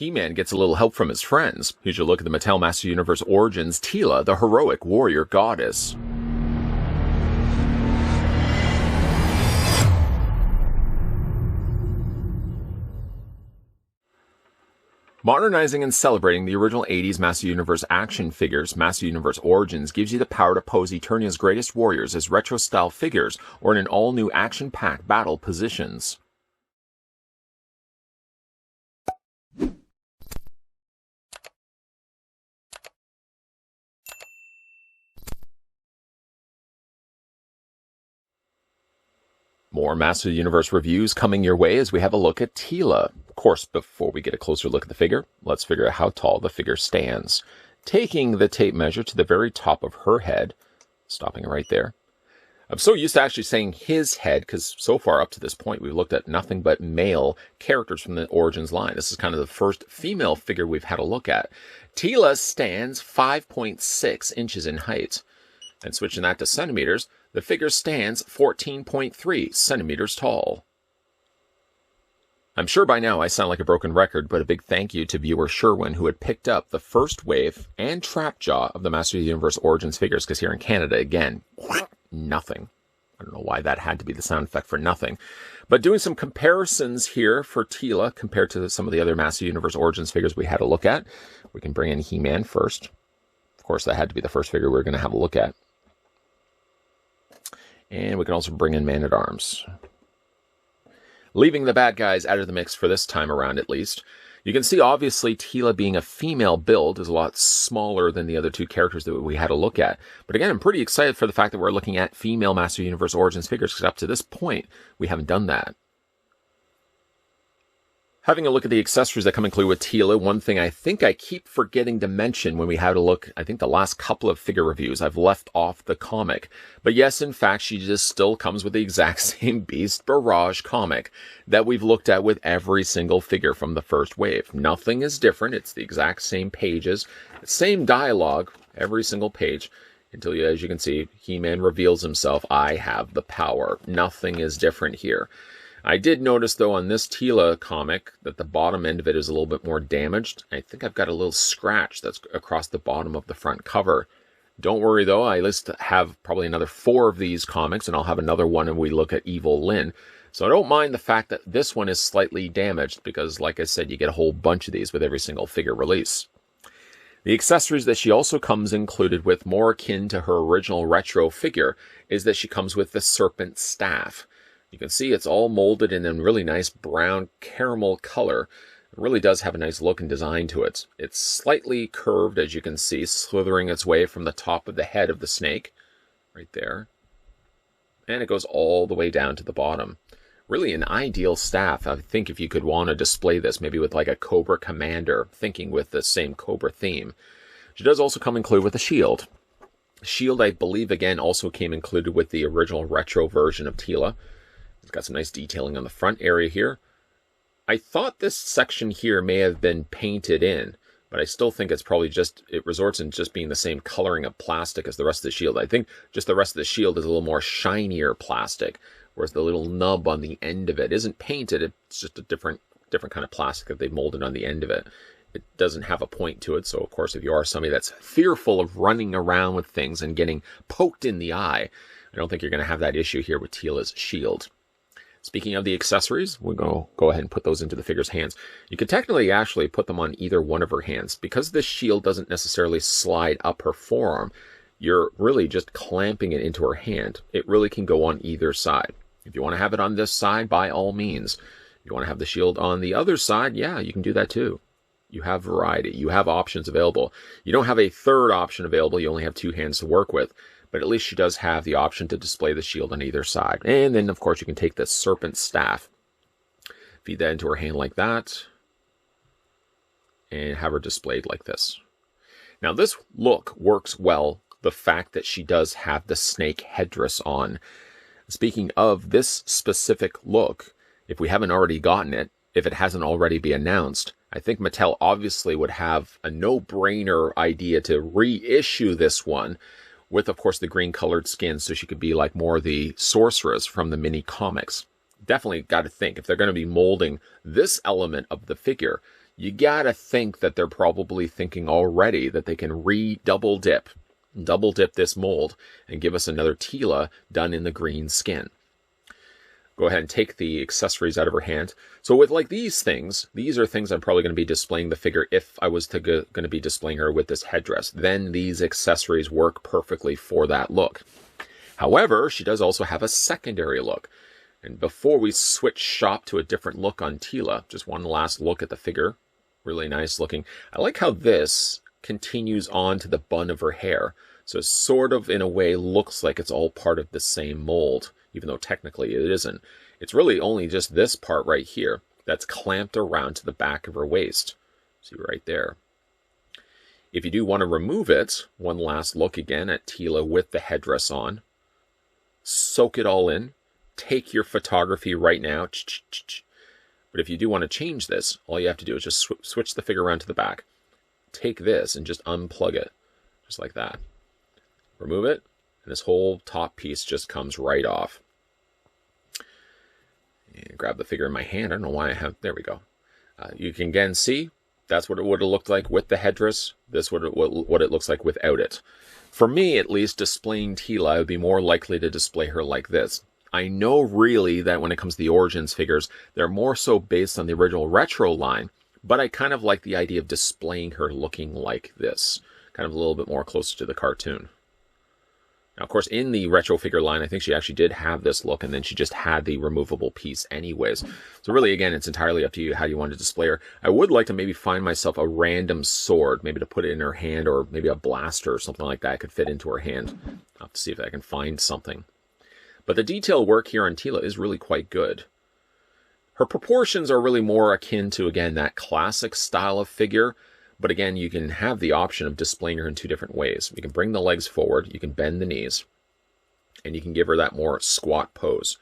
He-Man gets a little help from his friends. Here's a look at the Mattel Master Universe Origins Teela, the heroic warrior goddess. Modernizing and celebrating the original 80s Master Universe action figures, Master Universe Origins gives you the power to pose Eternia's greatest warriors as retro-style figures or in an all-new action-packed battle positions. More Master Universe reviews coming your way as we have a look at Teela. Of course, before we get a closer look at the figure, let's figure out how tall the figure stands. Taking the tape measure to the very top of her head, stopping right there. I'm so used to actually saying his head, because so far up to this point, we've looked at nothing but male characters from the Origins line. This is kind of the first female figure we've had a look at. Teela stands 5.6 inches in height. And switching that to centimeters, the figure stands 14.3 centimeters tall. I'm sure by now I sound like a broken record, but a big thank you to viewer Sherwin, who had picked up the first wave and trap jaw of the Master Universe Origins figures, because here in Canada, again, nothing. I don't know why that had to be the sound effect for nothing. But doing some comparisons here for Teela compared to some of the other Master Universe Origins figures we had a look at. We can bring in He-Man first. Of course, that had to be the first figure we were going to have a look at. And we can also bring in Man-at-Arms. Leaving the bad guys out of the mix for this time around, at least. You can see, obviously, Teela being a female build is a lot smaller than the other two characters that we had a look at. But again, I'm pretty excited for the fact that we're looking at female Master Universe Origins figures, because up to this point, we haven't done that. Having a look at the accessories that come included with Teela, one thing I think I keep forgetting to mention when we had a look, I think the last couple of figure reviews, I've left off the comic. But yes, in fact, she just still comes with the exact same Beast Barrage comic that we've looked at with every single figure from the first wave. Nothing is different. It's the exact same pages, same dialogue, every single page. Until, as you can see, He-Man reveals himself, I have the power. Nothing is different here. I did notice, though, on this Teela comic that the bottom end of it is a little bit more damaged. I think I've got a little scratch that's across the bottom of the front cover. Don't worry, though. I at least have probably another 4 of these comics, and I'll have another one when we look at Evil Lynn. So I don't mind the fact that this one is slightly damaged, because, like I said, you get a whole bunch of these with every single figure release. The accessories that she also comes included with, more akin to her original retro figure, is that she comes with the Serpent staff. You can see it's all molded in a really nice brown caramel color. It really does have a nice look and design to it. It's slightly curved, as you can see, slithering its way from the top of the head of the snake, right there. And it goes all the way down to the bottom. Really an ideal staff. I think if you could want to display this, maybe with like a Cobra Commander, thinking with the same Cobra theme. She does also come included with a shield. Shield, I believe, again, also came included with the original retro version of Teela. It's got some nice detailing on the front area here. I thought this section here may have been painted in, but I still think it's probably just, it resorts in just being the same coloring of plastic as the rest of the shield. I think just the rest of the shield is a little more shinier plastic, whereas the little nub on the end of it isn't painted. It's just a different kind of plastic that they've molded on the end of it. It doesn't have a point to it, so of course if you are somebody that's fearful of running around with things and getting poked in the eye, I don't think you're going to have that issue here with Teela's shield. Speaking of the accessories, we'll go ahead and put those into the figure's hands. You could technically actually put them on either one of her hands. Because this shield doesn't necessarily slide up her forearm, you're really just clamping it into her hand. It really can go on either side. If you want to have it on this side, by all means. If you want to have the shield on the other side, yeah, you can do that too. You have variety. You have options available. You don't have a third option available. You only have 2 hands to work with. But at least she does have the option to display the shield on either side. And then, of course, you can take the Serpent staff, feed that into her hand like that, and have her displayed like this. Now, this look works well, the fact that she does have the snake headdress on. Speaking of this specific look, if we haven't already gotten it, if it hasn't already been announced, I think Mattel obviously would have a no-brainer idea to reissue this one, with, of course, the green-colored skin, so she could be like more the sorceress from the mini comics. Definitely got to think, if they're going to be molding this element of the figure, you gotta think that they're probably thinking already that they can double dip this mold and give us another Teela done in the green skin. Go ahead and take the accessories out of her hand. So with like these things, these are things I'm probably going to be displaying the figure if I was going to be displaying her with this headdress. Then these accessories work perfectly for that look. However, she does also have a secondary look. And before we switch shop to a different look on Teela, just one last look at the figure. Really nice looking. I like how this continues on to the bun of her hair. So it sort of, in a way, looks like it's all part of the same mold, even though technically it isn't. It's really only just this part right here that's clamped around to the back of her waist. See right there. If you do want to remove it, one last look again at Teela with the headdress on. Soak it all in. Take your photography right now. But if you do want to change this, all you have to do is just switch the figure around to the back. Take this and just unplug it, just like that. Remove it, and this whole top piece just comes right off. And grab the figure in my hand. I don't know why I have... There we go. You can again see that's what it would have looked like with the headdress. This what it looks like without it. For me, at least, displaying Teela, I would be more likely to display her like this. I know really that when it comes to the Origins figures, they're more so based on the original retro line, but I kind of like the idea of displaying her looking like this, kind of a little bit more closer to the cartoon. Now, of course, in the retro figure line, I think she actually did have this look, and then she just had the removable piece anyways. So really, again, it's entirely up to you how you want to display her. I would like to maybe find myself a random sword, maybe to put it in her hand, or maybe a blaster or something like that could fit into her hand. I'll have to see if I can find something. But the detail work here on Teela is really quite good. Her proportions are really more akin to, again, that classic style of figure. But again, you can have the option of displaying her in two different ways. You can bring the legs forward, you can bend the knees, and you can give her that more squat pose.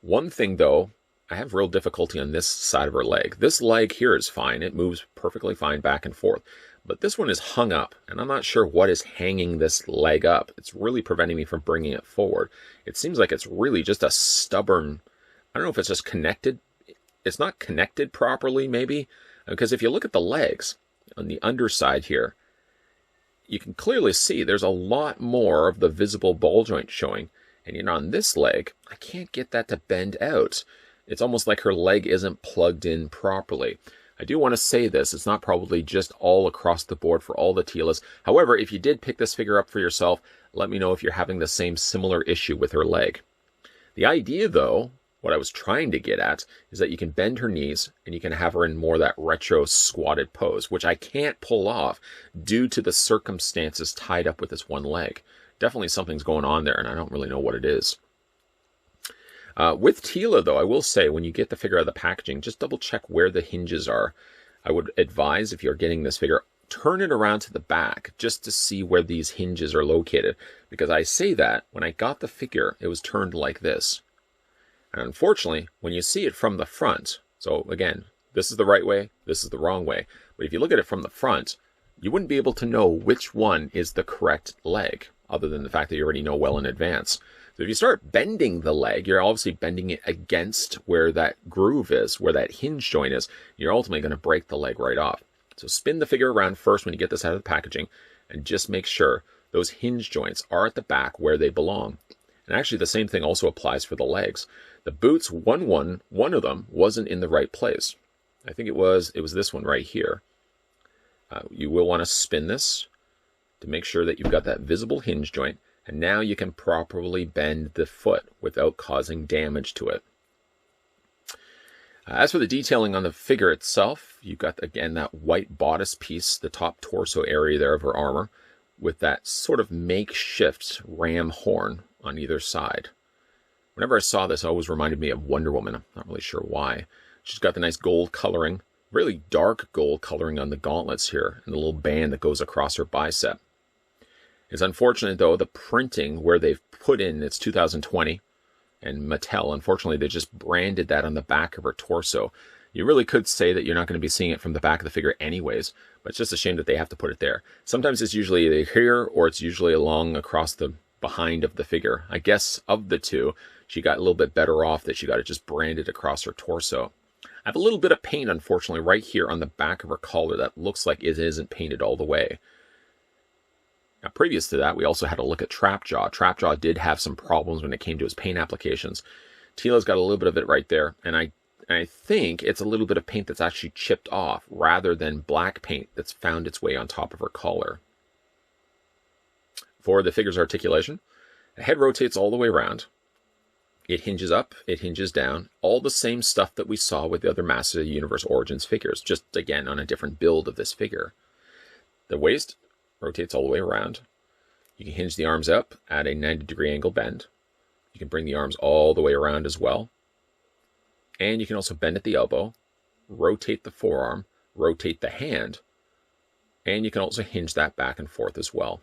One thing, though, I have real difficulty on this side of her leg. This leg here is fine. It moves perfectly fine back and forth. But this one is hung up, and I'm not sure what is hanging this leg up. It's really preventing me from bringing it forward. It seems like it's really just a stubborn... I don't know if it's just connected. It's not connected properly, maybe. Because if you look at the legs... on the underside here, you can clearly see there's a lot more of the visible ball joint showing. And on this leg, I can't get that to bend out. It's almost like her leg isn't plugged in properly. I do want to say this, it's not probably just all across the board for all the Teelas. However, if you did pick this figure up for yourself, let me know if you're having the same similar issue with her leg. The idea, though, what I was trying to get at, is that you can bend her knees and you can have her in more that retro squatted pose, which I can't pull off due to the circumstances tied up with this one leg. Definitely something's going on there, and I don't really know what it is. With Teela, though, I will say, when you get the figure out of the packaging, just double check where the hinges are. I would advise, if you're getting this figure, turn it around to the back just to see where these hinges are located. Because I say that, when I got the figure, it was turned like this. And unfortunately, when you see it from the front, so again, this is the right way, this is the wrong way. But if you look at it from the front, you wouldn't be able to know which one is the correct leg, other than the fact that you already know well in advance. So if you start bending the leg, you're obviously bending it against where that groove is, where that hinge joint is. You're ultimately going to break the leg right off. So spin the figure around first when you get this out of the packaging, and just make sure those hinge joints are at the back where they belong. And actually the same thing also applies for the legs. The boots, one of them wasn't in the right place. I think it was this one right here. You will want to spin this to make sure that you've got that visible hinge joint. And now you can properly bend the foot without causing damage to it. As for the detailing on the figure itself, you've got, again, that white bodice piece, the top torso area there of her armor, with that sort of makeshift ram horn on either side. Whenever I saw this, it always reminded me of Wonder Woman. I'm not really sure why. She's got the nice gold coloring, really dark gold coloring on the gauntlets here, and the little band that goes across her bicep. It's unfortunate, though, the printing where they've put in, it's 2020, and Mattel, unfortunately, they just branded that on the back of her torso. You really could say that you're not going to be seeing it from the back of the figure anyways, but it's just a shame that they have to put it there. Sometimes it's usually either here, or it's usually along across the behind of the figure. I guess of the two, she got a little bit better off that she got it just branded across her torso. I have a little bit of paint, unfortunately, right here on the back of her collar that looks like it isn't painted all the way. Now, previous to that, we also had a look at Trapjaw. Trapjaw did have some problems when it came to his paint applications. Teela's got a little bit of it right there, and I think it's a little bit of paint that's actually chipped off rather than black paint that's found its way on top of her collar. For the figure's articulation, the head rotates all the way around. It hinges up, it hinges down, all the same stuff that we saw with the other Masters of the Universe Origins figures, just again on a different build of this figure. The waist rotates all the way around. You can hinge the arms up at a 90-degree angle bend. You can bring the arms all the way around as well. And you can also bend at the elbow, rotate the forearm, rotate the hand, and you can also hinge that back and forth as well.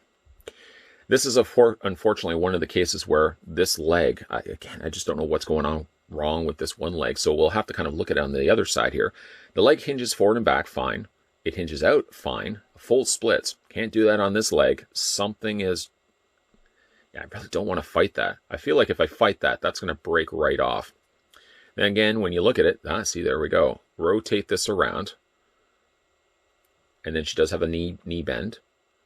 This is unfortunately one of the cases where this leg, I just don't know what's going on wrong with this one leg, so we'll have to kind of look at it on the other side here. The leg hinges forward and back, fine. It hinges out, fine. Full splits, can't do that on this leg. Something is, I really don't want to fight that. I feel like if I fight that, that's going to break right off. Then again, when you look at it, see, there we go. Rotate this around. And then she does have a knee bend.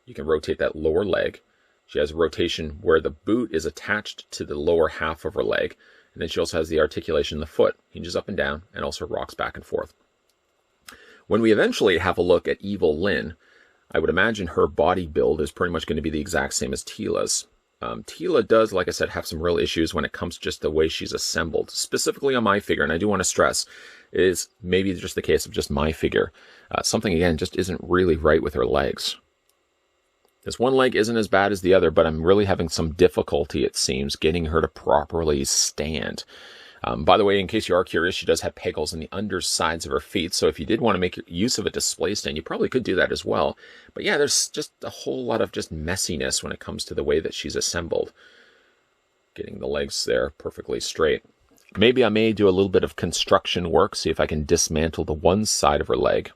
You can rotate that lower leg. She has a rotation where the boot is attached to the lower half of her leg. And then she also has the articulation in the foot. Hinges up and down and also rocks back and forth. When we eventually have a look at Evil Lynn, I would imagine her body build is pretty much going to be the exact same as Teela's. Teela does, like I said, have some real issues when it comes to just the way she's assembled. Specifically on my figure, and I do want to stress, is maybe just the case of just my figure. Something, again, just isn't really right with her legs. This one leg isn't as bad as the other, but I'm really having some difficulty, it seems, getting her to properly stand. By the way, in case you are curious, she does have pegals in the undersides of her feet, so if you did want to make use of a display stand, you probably could do that as well. But yeah, there's just a whole lot of just messiness when it comes to the way that she's assembled. Getting the legs there perfectly straight. Maybe I may do a little bit of construction work, see if I can dismantle the one side of her leg.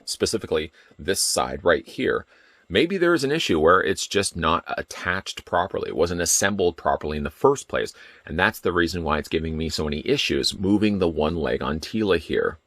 Specifically, this side right here. Maybe there is an issue where it's just not attached properly. It wasn't assembled properly in the first place. And that's the reason why it's giving me so many issues moving the one leg on Teela here.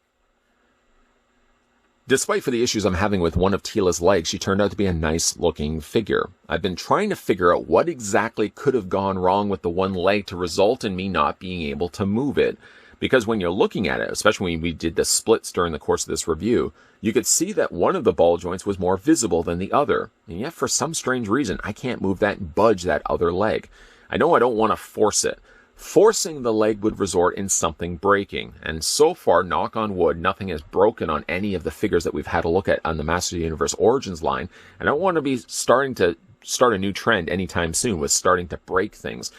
Despite for the issues I'm having with one of Teela's legs, she turned out to be a nice looking figure. I've been trying to figure out what exactly could have gone wrong with the one leg to result in me not being able to move it. Because when you're looking at it, especially when we did the splits during the course of this review, you could see that one of the ball joints was more visible than the other. And yet, for some strange reason, I can't move that and budge that other leg. I know I don't want to force it. Forcing the leg would resort in something breaking. And so far, knock on wood, nothing has broken on any of the figures that we've had a look at on the Masters of the Universe Origins line. And I don't want to be starting to start a new trend anytime soon with starting to break things.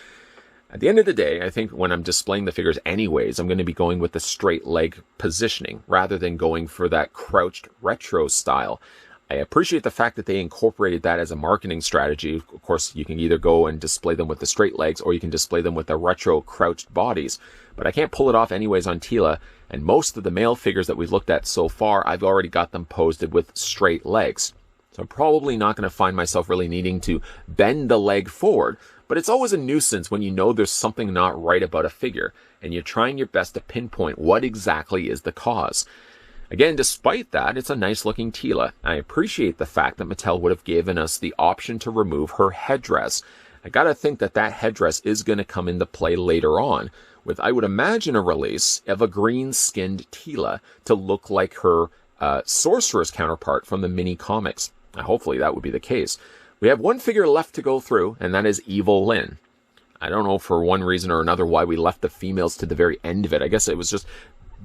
At the end of the day, I think when I'm displaying the figures anyways, I'm going to be going with the straight leg positioning rather than going for that crouched retro style. I appreciate the fact that they incorporated that as a marketing strategy. Of course, you can either go and display them with the straight legs or you can display them with the retro crouched bodies. But I can't pull it off anyways on Teela, and most of the male figures that we've looked at so far, I've already got them posted with straight legs. So I'm probably not going to find myself really needing to bend the leg forward. But it's always a nuisance when you know there's something not right about a figure, and you're trying your best to pinpoint what exactly is the cause. Again, despite that, it's a nice looking Teela. I appreciate the fact that Mattel would have given us the option to remove her headdress. I gotta think that that headdress is going to come into play later on, with, I would imagine, a release of a green-skinned Teela to look like her sorceress counterpart from the mini comics. Hopefully that would be the case. We have one figure left to go through, and that is Evil Lynn. I don't know for one reason or another why we left the females to the very end of it. I guess it was just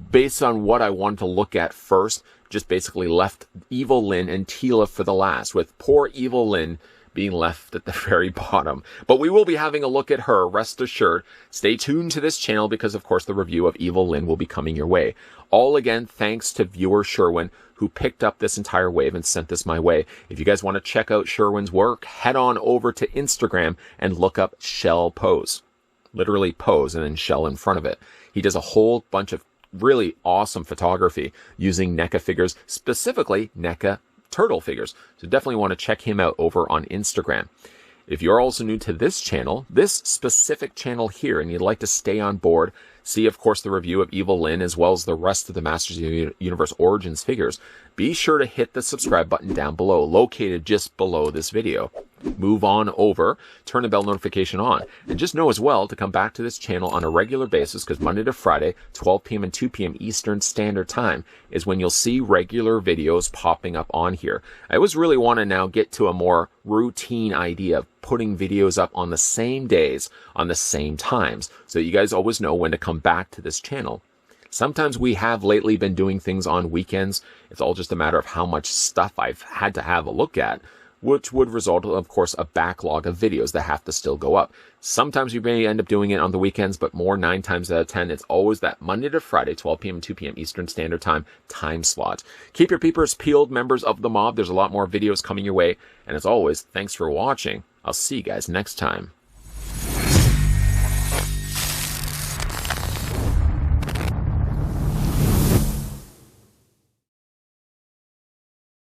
based on what I wanted to look at first, just basically left Evil Lynn and Teela for the last, with poor Evil Lynn being left at the very bottom. But we will be having a look at her, rest assured. Stay tuned to this channel because, of course, the review of Evil Lynn will be coming your way. All again, thanks to viewer Sherwin, who picked up this entire wave and sent this my way. If you guys want to check out Sherwin's work, head on over to Instagram and look up Shell Pose. Literally pose and then shell in front of it. He does a whole bunch of really awesome photography using NECA figures, specifically NECA turtle figures. So definitely want to check him out over on Instagram. If you're also new to this channel, this specific channel here, and you'd like to stay on board, see, of course, the review of Evil Lyn as well as the rest of the Masters of the Universe Origins figures, be sure to hit the subscribe button down below, located just below this video. Move on over, turn the bell notification on, and just know as well to come back to this channel on a regular basis, because Monday to Friday, 12 p.m. and 2 p.m. Eastern Standard Time is when you'll see regular videos popping up on here. I always really want to now get to a more routine idea of putting videos up on the same days, on the same times, so that you guys always know when to come back to this channel. Sometimes we have lately been doing things on weekends. It's all just a matter of how much stuff I've had to have a look at, which would result, of course, a backlog of videos that have to still go up. Sometimes we may end up doing it on the weekends, but more 9 times out of 10, it's always that Monday to Friday, 12 p.m. and 2 p.m. Eastern Standard Time slot. Keep your peepers peeled, members of the mob. There's a lot more videos coming your way. And as always, thanks for watching. I'll see you guys next time.